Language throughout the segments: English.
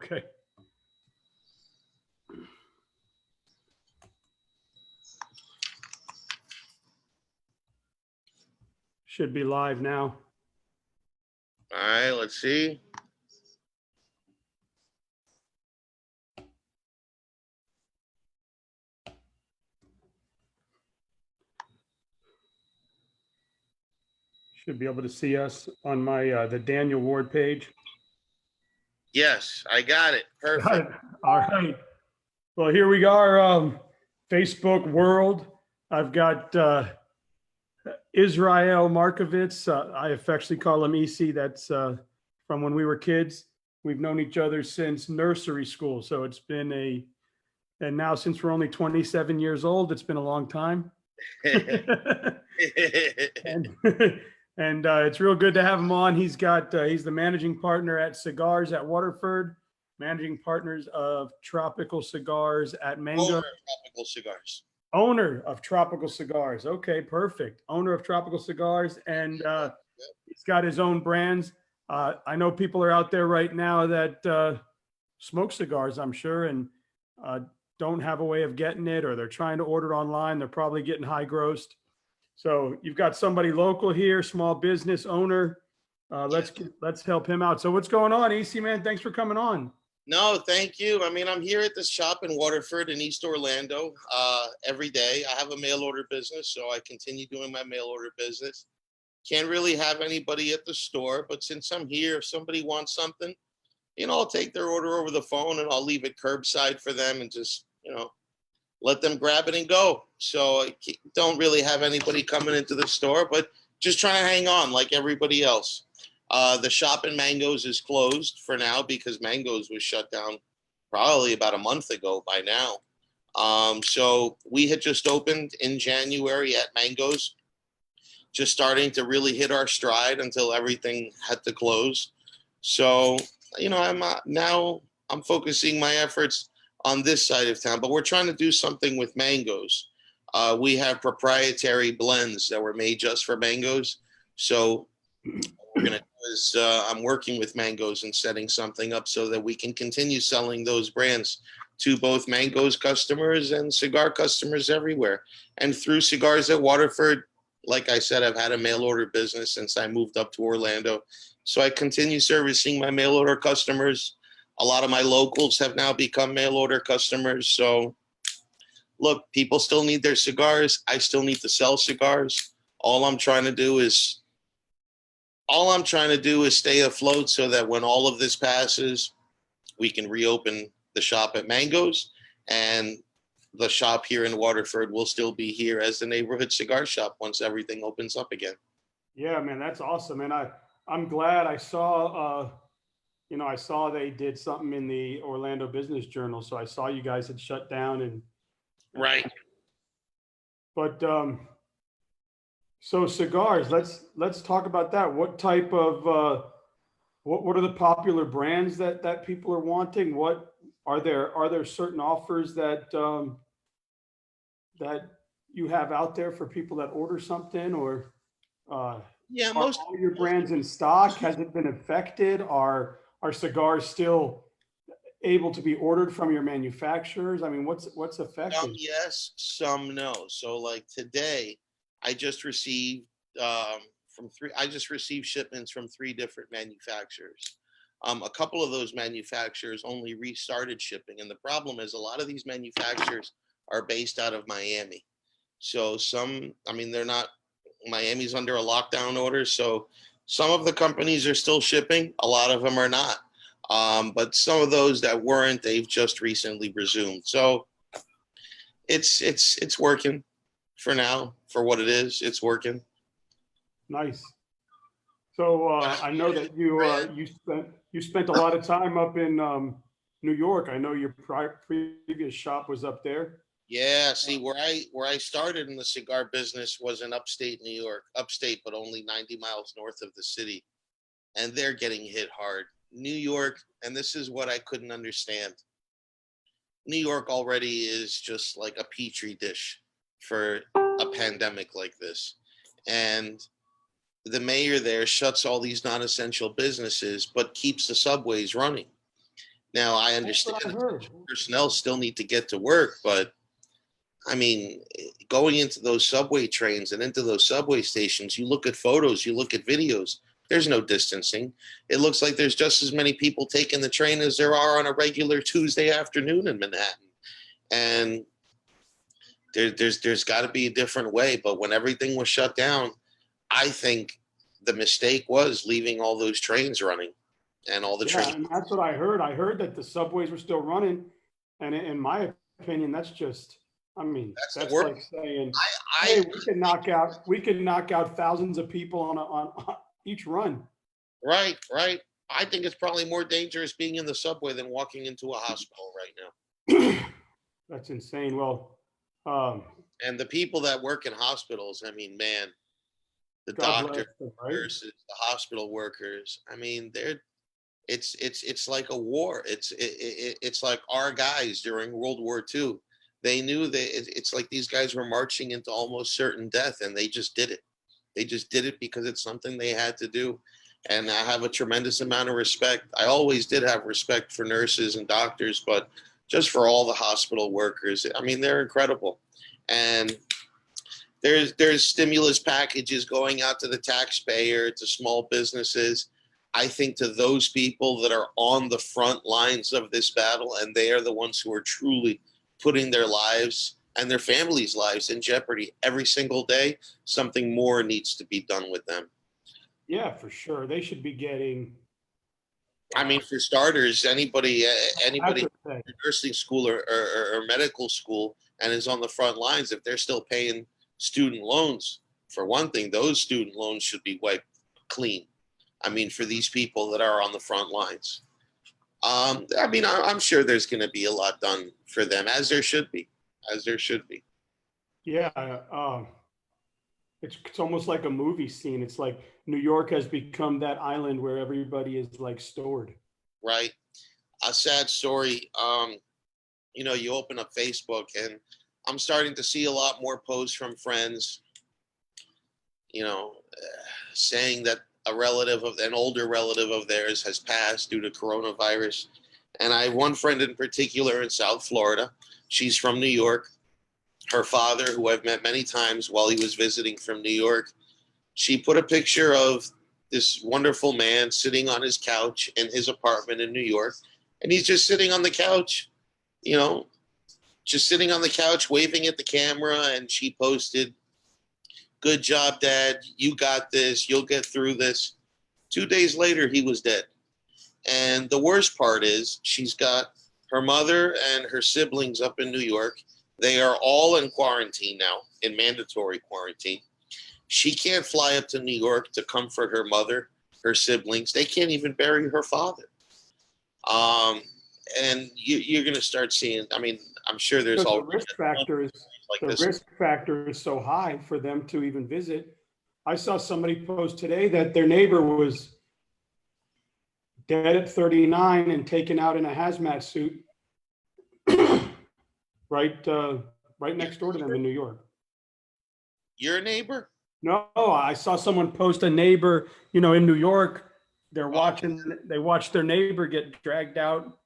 Okay. Should be live now. All right, let's see. Should be able to see us on my the Daniel Ward page. Yes, I got it. Perfect. All right. Well, here we are. Facebook world. I've got Israel Markevitz. I affectionately call him EC. That's from when we were kids. We've known each other since nursery school. So it's been and now since we're only 27 years old, it's been a long time. and and it's real good to have him on. He's the managing partner at Cigarz at Waterford, managing partners of Tropical Cigars at Mango. Owner of Tropical Cigars. Owner of Tropical Cigars. Okay, perfect. Owner of Tropical Cigars, and he's got his own brands. I know people are out there right now that smoke cigars, I'm sure, and don't have a way of getting it, or they're trying to order it online. They're probably getting high grossed. So you've got somebody local here, small business owner. Let's help him out. So what's going on, EC man? Thanks for coming on. No, thank you. I mean, I'm here at this shop in Waterford in East Orlando every day. I have a mail order business, so I continue doing my mail order business. Can't really have anybody at the store, but since I'm here, if somebody wants something, I'll take their order over the phone and I'll leave it curbside for them and just, let them grab it and go. So I don't really have anybody coming into the store, but just trying to hang on like everybody else. The shop in Mangoes is closed for now because Mangoes was shut down probably about a month ago by now. So we had just opened in January at Mangoes, just starting to really hit our stride until everything had to close. So, I'm focusing my efforts on this side of town, but we're trying to do something with Mangoes. We have proprietary blends that were made just for Mangoes. So what we're going to do is I'm working with Mangoes and setting something up so that we can continue selling those brands to both Mangoes customers and cigar customers everywhere. And through Cigarz at Waterford, like I said, I've had a mail order business since I moved up to Orlando. So I continue servicing my mail order customers. A lot of my locals have now become mail order customers. So look, people still need their cigars. I still need to sell cigars. All I'm trying to do is stay afloat so that when all of this passes, we can reopen the shop at Mangoes, and the shop here in Waterford will still be here as the neighborhood cigar shop once everything opens up again. Yeah, man, that's awesome. And I'm glad I saw, I saw they did something in the Orlando Business Journal. So I saw you guys had shut down and. Right. But so Cigarz, let's talk about that. What type of what are the popular brands that people are wanting? What are there certain offers that that you have out there for people that order something, or yeah, are all your brands in stock? Has it been affected? Are cigars still able to be ordered from your manufacturers? I mean, what's affected? Some yes, some no. So like today, I just received shipments from 3 different manufacturers. A couple of those manufacturers only restarted shipping, and the problem is a lot of these manufacturers are based out of Miami. So they're not. Miami's under a lockdown order, so some of the companies are still shipping. A lot of them are not. But some of those that weren't, they've just recently resumed. So it's working for now. For what it is, it's working. Nice. So I know that you spent a lot of time up in New York. I know your previous shop was up there. Yeah, see, where I started in the cigar business was in upstate New York, but only 90 miles north of the city, and they're getting hit hard. New York, and this is what I couldn't understand. New York already is just like a petri dish for a pandemic like this, and the mayor there shuts all these non-essential businesses but keeps the subways running. Now, I That's understand what I that heard. personnel still need to get to work, but I mean, going into those subway trains and into those subway stations, you look at photos, you look at videos, there's no distancing. It looks like there's just as many people taking the train as there are on a regular Tuesday afternoon in Manhattan. And there's got to be a different way. But when everything was shut down, I think the mistake was leaving all those trains running and all the Yeah, trains. and that's what I heard. I heard that the subways were still running, and in my opinion, that's just, I mean, That's the that's worst. like saying, I hey, we can knock out thousands of people on each run. right, right. I think it's probably more dangerous being in the subway than walking into a hospital right now. That's insane. Well, um, And the people that work in hospitals, I mean, man, the God doctors, bless them, right? nurses, the hospital workers. I mean, it's like a war. It's like our guys during World War II. They knew that it's like these guys were marching into almost certain death, and they just did it. They just did it because it's something they had to do. And I have a tremendous amount of respect. I always did have respect for nurses and doctors, but just for all the hospital workers, I mean, they're incredible. And there's stimulus packages going out to the taxpayer, to small businesses. I think to those people that are on the front lines of this battle, and they are the ones who are truly putting their lives and their families' lives in jeopardy every single day, something more needs to be done with them. Yeah, for sure. They should be getting. I mean, for starters, anybody That's the thing. in nursing school or medical school and is on the front lines, if they're still paying student loans, for one thing, those student loans should be wiped clean. I mean, for these people that are on the front lines. I mean, I'm sure there's going to be a lot done for them, as there should be, as there should be. Yeah, it's almost like a movie scene. It's like New York has become that island where everybody is like stored. Right? A sad story. You open up Facebook, and I'm starting to see a lot more posts from friends, saying that a relative of an older relative of theirs has passed due to coronavirus. And I have one friend in particular in South Florida. She's from New York. Her father, who I've met many times while he was visiting from New York, she put a picture of this wonderful man sitting on his couch in his apartment in New York. And he's just sitting on the couch, you know, just sitting on the couch, waving at the camera. And she posted, "Good job, Dad. You got this. You'll get through this." 2 days later, he was dead. And the worst part is she's got her mother and her siblings up in New York. They are all in quarantine now, in mandatory quarantine. She can't fly up to New York to comfort her mother, her siblings. They can't even bury her father. Um, and you're going to start seeing, I mean, I'm sure there's Because all like the this. risk factor is so high for them to even visit. I saw somebody post today that their neighbor was dead at 39 and taken out in a hazmat suit right next door to them in New York. Your neighbor? No, I saw someone post a neighbor, in New York. They watched their neighbor get dragged out,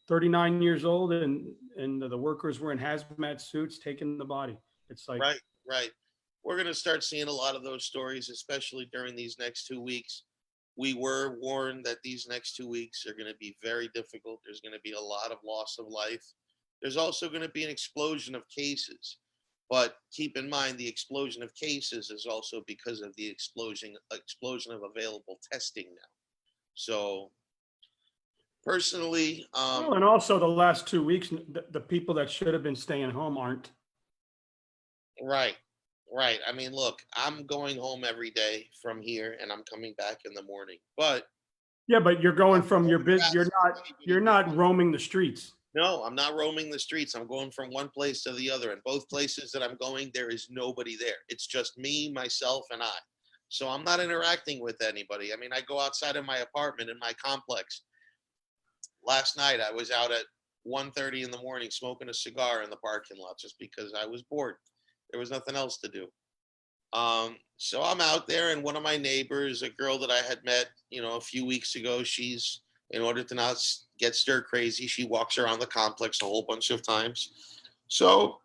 39 years old, and the workers were in hazmat suits taking the body. It's like, Right, right. We're going to start seeing a lot of those stories, especially during these next 2 weeks. We were warned that these next 2 weeks are going to be very difficult. There's going to be a lot of loss of life. There's also going to be an explosion of cases. But keep in mind, the explosion of cases is also because of the explosion of available testing now. So personally, well, and also the last 2 weeks, the people that should have been staying home aren't. right, right. I mean, look, I'm going home every day from here, and I'm coming back in the morning. But Yeah, but you're going from your bit. You're not roaming the streets. no, I'm not roaming the streets. I'm going from one place to the other. And both places that I'm going, there is nobody there. It's just me, myself, and I. So I'm not interacting with anybody. I mean, I go outside of my apartment in my complex. Last night, I was out at 1:30 in the morning smoking a cigar in the parking lot just because I was bored. There was nothing else to do. So I'm out there, and one of my neighbors, a girl that I had met, a few weeks ago, she's in order to not get stir crazy. She walks around the complex a whole bunch of times. So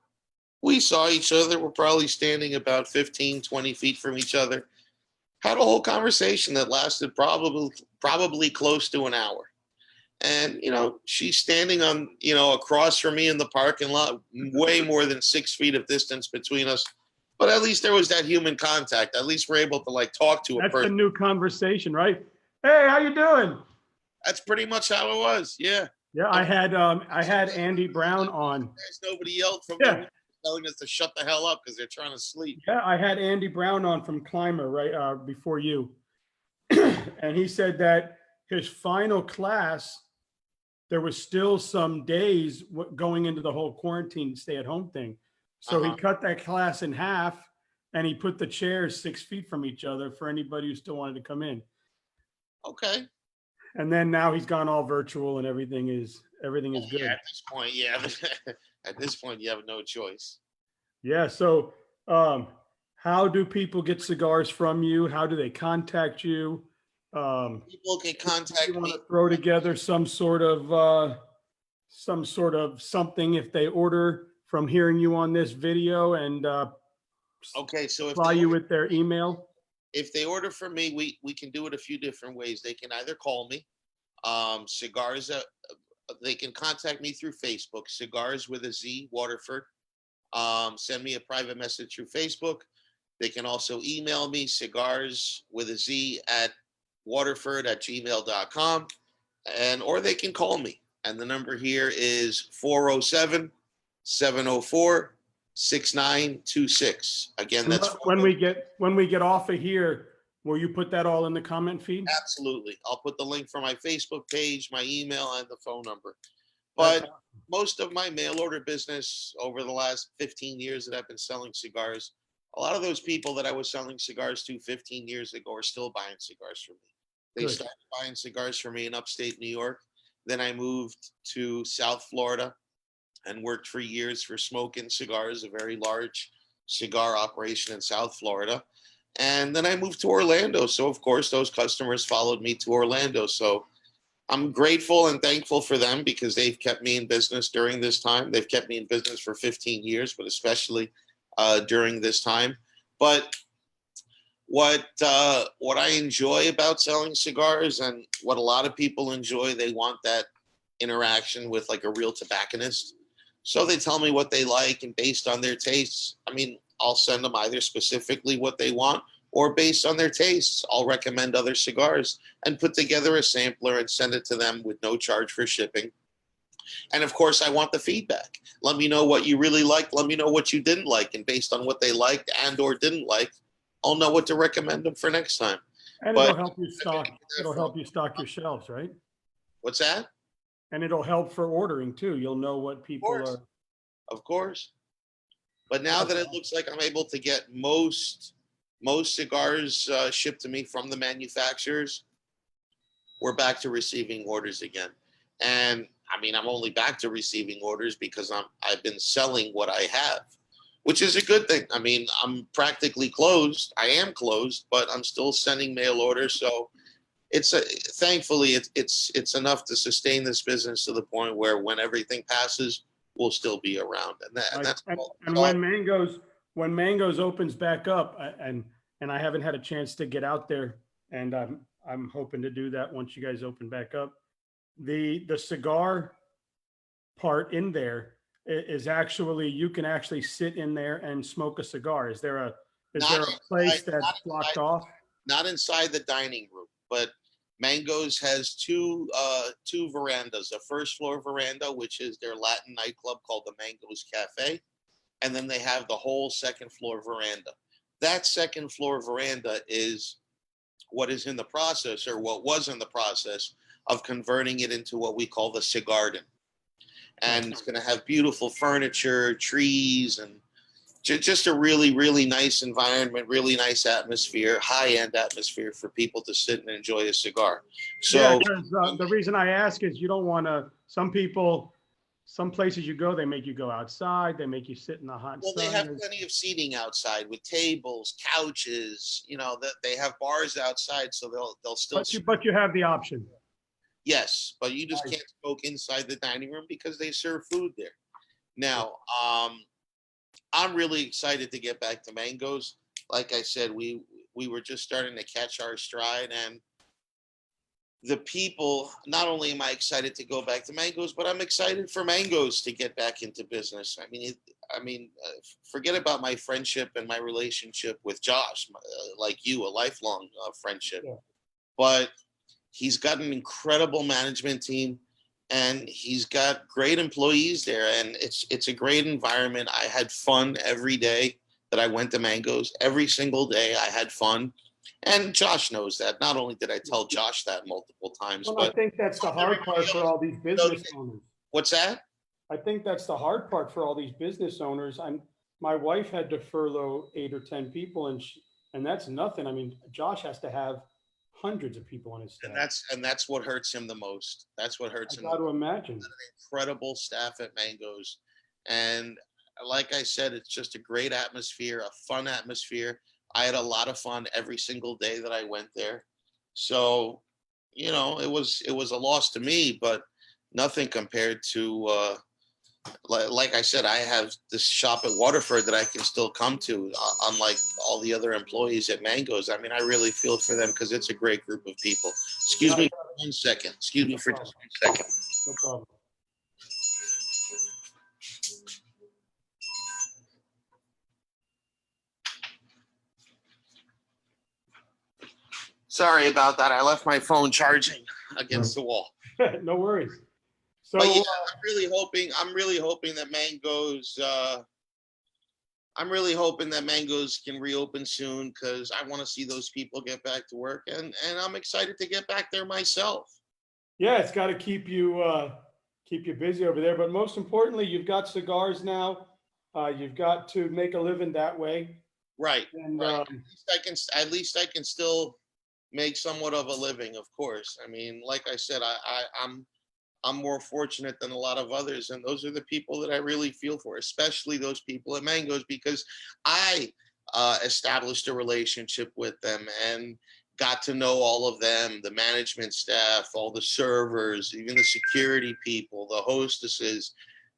we saw each other. We're probably standing about 15, 20 feet from each other. Had a whole conversation that lasted probably close to an hour. And, she's standing on, across from me in the parking lot, way more than 6 feet of distance between us. But at least there was that human contact. At least we're able to like talk to a That's a person. new conversation, right? Hey, how you doing? That's pretty much how it was. Yeah. Yeah, I had Andy Brown on. There's nobody yelled from Yeah. them telling us to shut the hell up because they're trying to sleep. Yeah, I had Andy Brown on from Climber right before you. And he said that his final class, there was still some days going into the whole quarantine stay-at-home thing. So he cut that class in half and he put the chairs 6 feet from each other for anybody who still wanted to come in. Okay. And then now he's gone all virtual and everything is good. Yeah, at this point, yeah. At this point, you have no choice. Yeah. So how do people get cigars from you? How do they contact you? People can contact you want me. to throw together some sort of something if they order from hearing you on this video and Okay, so supply you with their email. If they order from me, we can do it a few different ways. They can either call me, Cigarz. They can contact me through Facebook, Cigarz with a Z, Waterford. Send me a private message through Facebook. They can also email me, Cigarz with a Z at waterford@gmail.com, or they can call me. And the number here is 407-704-6926. Again, that's when we get off of here, will you put that all in the comment feed? absolutely. I'll put the link for my Facebook page, my email, and the phone number. But most of my mail order business over the last 15 years that I've been selling cigars, a lot of those people that I was selling cigars to 15 years ago are still buying cigars from me. They Good. started buying cigars from me in upstate New York. Then I moved to South Florida and worked for years for Smokin' Cigars, a very large cigar operation in South Florida. And then I moved to Orlando. So, of course, those customers followed me to Orlando. So I'm grateful and thankful for them because they've kept me in business during this time. They've kept me in business for 15 years, but especially during this time. But what I enjoy about selling cigars and what a lot of people enjoy, they want that interaction with like a real tobacconist. So they tell me what they like, and based on their tastes, I mean, I'll send them either specifically what they want or based on their tastes. I'll recommend other cigars and put together a sampler and send it to them with no charge for shipping. And of course, I want the feedback. Let me know what you really liked. Let me know what you didn't like. And based on what they liked and or didn't like, I'll know what to recommend them for next time. And it'll help you stock. It'll help you stock your shelves, right? What's that? And it'll help for ordering too. You'll know what people are. Of course. But now that it looks like I'm able to get most cigars shipped to me from the manufacturers, we're back to receiving orders again. And I mean, I'm only back to receiving orders because I've been selling what I have, which is a good thing. I mean, I'm practically closed. I am closed, but I'm still sending mail orders. So thankfully it's enough to sustain this business to the point where when everything passes, we'll still be around. And when Mangoes opens back up, and I haven't had a chance to get out there, and I'm hoping to do that once you guys open back up. The cigar part in there is actually, you can actually sit in there and smoke a cigar. Is there a place that's blocked off? Not inside the dining room, but Mangoes has two verandas, a first floor veranda, which is their Latin nightclub called the Mangoes Cafe. And then they have the whole second floor veranda. That second floor veranda is what is in the process, or what was in the process of converting it into what we call the Cigarden. And it's going to have beautiful furniture, trees, and just a really, really nice environment, really nice atmosphere, high-end atmosphere for people to sit and enjoy a cigar. So the reason I ask is you don't want to, some places you go, they make you go outside, they make you sit in the hot sun. Well, they have plenty of seating outside with tables, couches, that they have bars outside, so they'll still. But you have the option. Yes, but you just Nice. can't smoke inside the dining room because they serve food there. Now, I'm really excited to get back to Mangoes. Like I said, we were just starting to catch our stride, and the people. Not only am I excited to go back to Mangoes, but I'm excited for Mangoes to get back into business. Forget about my friendship and my relationship with Josh, like you, a lifelong friendship. Yeah. But he's got an incredible management team, and he's got great employees there, and it's a great environment. I had fun every day that I went to Mangoes. Every single day I had fun. And Josh knows that. Not only did I tell Josh that multiple times, Well, I but think that's the hard part for all these business owners. what's that? I think that's the hard part for all these business owners. My wife had to furlough 8 or 10 people, and that's nothing. I mean, Josh has to have hundreds of people on his staff. And that's what hurts him the most. That's what hurts him. I got to imagine. Incredible staff at Mangoes, and like I said, it's just a great atmosphere, a fun atmosphere. I had a lot of fun every single day that I went there. So, it was a loss to me, but nothing compared to like I said, I have this shop at Waterford that I can still come to, unlike all the other employees at Mangoes. I mean, I really feel for them because it's a great group of people. Excuse me for 1 second. Excuse me for just 1 second. No problem. Sorry about that. I left my phone charging against the wall. No worries. So But yeah, I'm really hoping that Mangoes. I'm really hoping that Mangoes can reopen soon because I want to see those people get back to work, and I'm excited to get back there myself. yeah, it's got to keep you busy over there. But most importantly, you've got Cigarz now. You've got to make a living that way. Right. And Right. At least I can still make somewhat of a living, of course. I mean, like I said, I'm more fortunate than a lot of others, and those are the people that I really feel for, especially those people at Mangoes, because I established a relationship with them and got to know all of them, the management staff, all the servers, even the security people, the hostesses,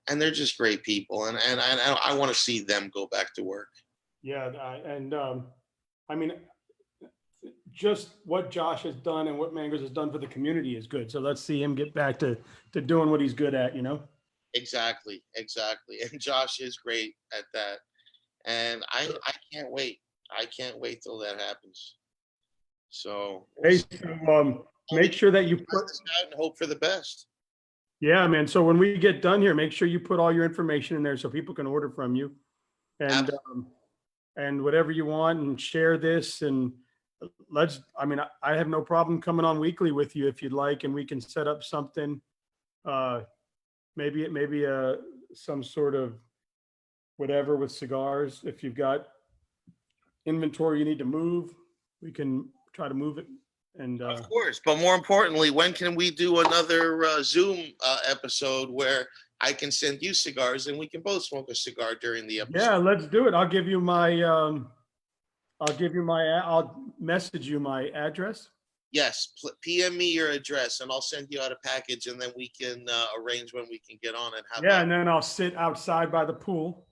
and they're just great people, and I want to see them go back to work. yeah, I mean, just what Josh has done and what Mangoes has done for the community is good. So let's see him get back to doing what he's good at, Exactly. And Josh is great at that. And I can't wait. I can't wait till that happens. So Hey, so, make sure that you put this out and hope for the best. Yeah, man. So when we get done here, make sure you put all your information in there so people can order from you, and whatever you want, and share this. And I have no problem coming on weekly with you if you'd like, and we can set up something. Maybe some sort of whatever with Cigarz. If you've got inventory you need to move, we can try to move it. And Of course, but more importantly, when can we do another Zoom episode where I can send you cigars and we can both smoke a cigar during the episode? yeah, let's do it. I'll message you my address. Yes, PM me your address and I'll send you out a package, and then we can arrange when we can get on and have. Yeah, and then I'll sit outside by the pool.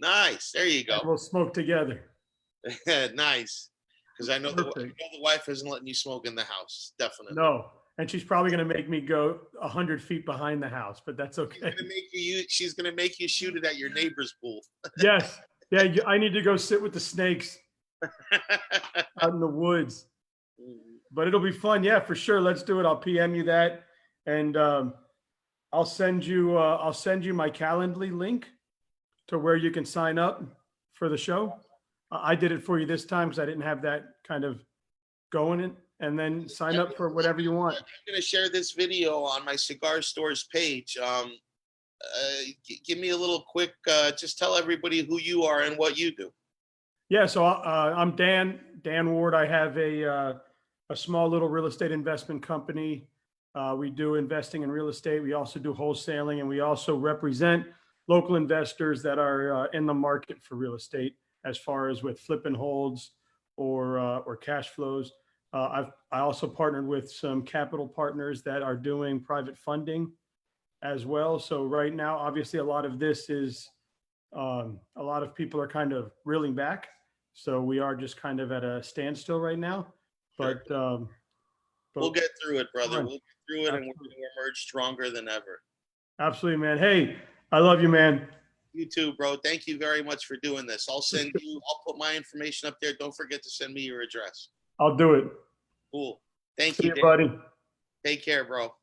Nice. There you go. We'll smoke together. Nice. Because I know the wife isn't letting you smoke in the house. Definitely. No, and she's probably going to make me go 100 feet behind the house, but that's okay. She's going to make you shoot it at your neighbor's pool. Yes. Yeah, I need to go sit with the snakes out in the woods. But it'll be fun. Yeah, for sure. Let's do it. I'll PM you that, and I'll send you my Calendly link to where you can sign up for the show. I did it for you this time because I didn't have that kind of going, and then sign up for whatever you want. I'm going to share this video on my Cigar Stores page. Give me a little quick, just tell everybody who you are and what you do. Yeah, so I'm Dan Ward. I have a small little real estate investment company. We do investing in real estate. We also do wholesaling, and we also represent local investors that are in the market for real estate, as far as with flip and holds or cash flows. I also partnered with some capital partners that are doing private funding as well. So right now, obviously, a lot of this is a lot of people are kind of reeling back. So we are just kind of at a standstill right now. Sure. But We'll get through it, brother. Right. We'll get through it, and we're Absolutely. going to emerge stronger than ever. Absolutely, man. Hey, I love you, man. You too, bro. Thank you very much for doing this. I'll put my information up there. Don't forget to send me your address. I'll do it. Cool. Thank See you, you, Dan. buddy. Take care, bro.